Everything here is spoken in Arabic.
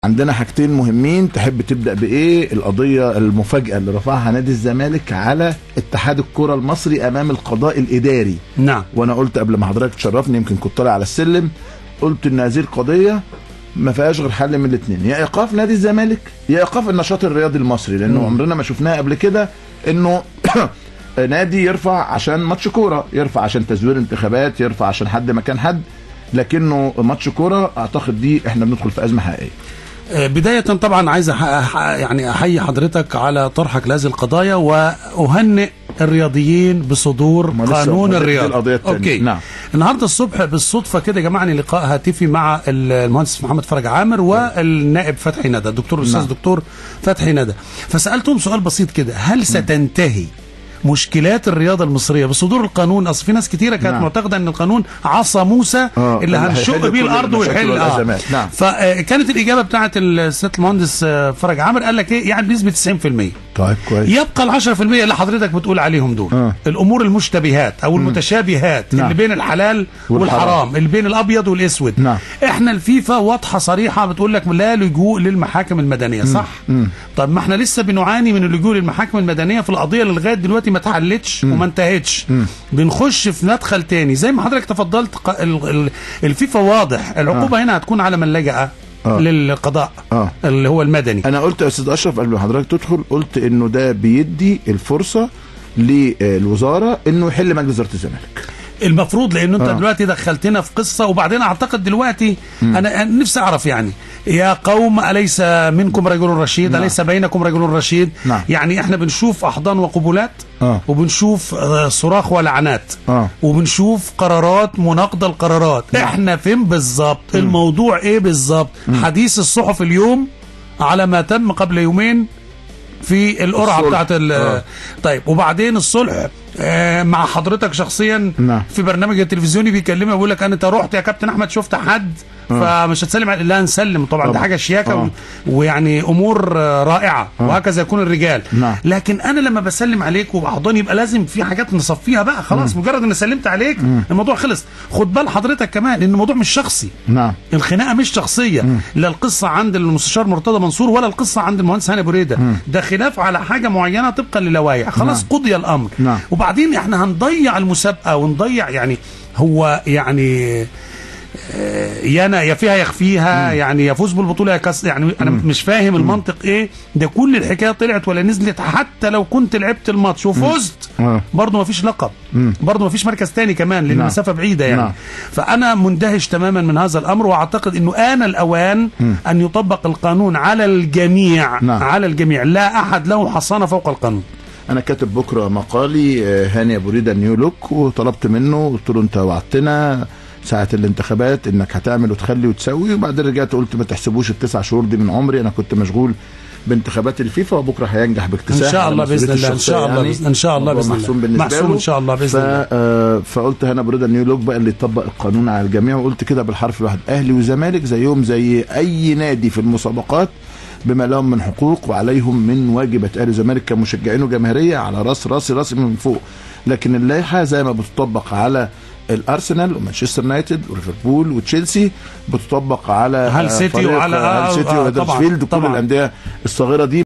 عندنا حاجتين مهمين. تحب تبدا بايه؟ القضيه المفاجاه اللي رفعها نادي الزمالك على اتحاد الكره المصري امام القضاء الاداري. نعم. وانا قلت قبل ما حضرتك تشرفني، يمكن كنت طالع على السلم، قلت ان هذه القضيه ما فيهاش غير حل من الاثنين، يا ايقاف نادي الزمالك يا ايقاف النشاط الرياضي المصري، لانه عمرنا ما شفناها قبل كده انه نادي يرفع عشان ماتش كوره، يرفع عشان تزوير انتخابات، يرفع عشان حد مكان حد، لكنه ماتش كوره اعتقد دي احنا بندخل في ازمه حقيقيه. بداية طبعا عايز يعني احيي حضرتك على طرحك لهذه القضايا، واهنئ الرياضيين بصدور قانون الرياضة. اوكي. نعم. النهارده الصبح بالصدفه كده جمعني لقاء هاتفي مع المهندس محمد فرج عامر والنائب فتحي ندى، الدكتور الاستاذ دكتور فتحي ندى، فسالتهم سؤال بسيط كده: هل ستنتهي مشكلات الرياضه المصريه بصدور القانون؟ اصل في ناس كتيره كانت معتقده ان القانون عصا موسى اللي هنشق بيه الارض ويحل نعم. فكانت الاجابه بتاعه السيد المهندس فرج عامر قال لك ايه؟ يعني بنسبه 90%. طيب كويس. يبقى ال 10% اللي حضرتك بتقول عليهم دول الامور المشتبهات او المتشابهات اللي بين الحلال والحرام، اللي بين الابيض والاسود. احنا الفيفا واضحه صريحه بتقول لك لا لجوء للمحاكم المدنيه، صح؟ طب ما احنا لسه بنعاني من اللجوء للمحاكم المدنيه في القضيه اللي لغايه دلوقتي ما اتحلتش وما انتهتش. بنخش في مدخل تاني زي ما حضرتك تفضلت. الفيفا واضح العقوبه هنا هتكون على من لجأ للقضاء اللي هو المدني. انا قلت يا استاذ اشرف قبل ما حضرتك تدخل، قلت انه ده بيدي الفرصه للوزاره انه يحل مجلس اداره الزمالك المفروض، لانه انت دلوقتي دخلتنا في قصه. وبعدين اعتقد دلوقتي انا نفسي اعرف يعني يا قوم اليس منكم رجل رشيد؟ اليس بينكم رجل رشيد؟ يعني احنا بنشوف احضان وقبولات وبنشوف صراخ ولعنات وبنشوف قرارات مناقضه القرارات. احنا فين بالظبط؟ الموضوع ايه بالظبط؟ حديث الصحف اليوم على ما تم قبل يومين في القرعه بتاعت طيب وبعدين الصلح مع حضرتك شخصيا في برنامج التلفزيوني بيكلمه بيقول لك انت رحت يا كابتن احمد شفت حد فمش هتسلم لا نسلم طبعا دي حاجه شياكه ويعني امور رائعه وهكذا يكون الرجال. لكن انا لما بسلم عليك وبحضن يبقى لازم في حاجات نصفيها بقى خلاص. مجرد ان سلمت عليك الموضوع خلص. خد بال حضرتك كمان ان الموضوع مش شخصي. الخناقه مش شخصيه. لا القصه عند المستشار مرتضى منصور ولا القصه عند المهندس هاني ابو ريده. ده خلاف على حاجه معينه طبقا للوائح. خلاص قضي الامر. وبعدين احنا هنضيع المسابقه ونضيع يعني هو يعني يا فيها يخفيها يعني يفوز بالبطوله يعني انا مش فاهم المنطق ايه ده. كل الحكايه طلعت ولا نزلت. حتى لو كنت لعبت الماتش وفزت برضه ما فيش لقب، برضه ما فيش مركز تاني كمان لان المسافه بعيده يعني. فانا مندهش تماما من هذا الامر، واعتقد انه آن الاوان ان يطبق القانون على الجميع. على الجميع، لا احد له حصانه فوق القانون. انا كاتب بكره مقالي هاني ابو ريده نيو لوك، وطلبت منه قلت له انت وعدتنا ساعه الانتخابات انك هتعمل وتخلي وتسوي، وبعدين رجعت قلت ما تحسبوش ال9 شهور دي من عمري، انا كنت مشغول بانتخابات الفيفا وبكره هينجح باكتساح ان شاء الله باذن الله. ان شاء الله ان شاء الله باذن الله محسوم ان شاء الله باذن الله. فقلت هنا ابو ريده نيو لوك بقى اللي يطبق القانون على الجميع، وقلت كده بالحرف الواحد: اهلي وزمالك زيهم زي اي نادي في المسابقات بما لهم من حقوق وعليهم من واجبات. اهلي وزمالك كمشجعين وجماهيريه على راسي من فوق، لكن اللائحه زي ما بتطبق على الارسنال ومانشستر يونايتد وليفربول وتشيلسي بتطبق على هال سيتي وعلى هال سيتي وهدرسفيلد وكل الانديه الصغيره دي.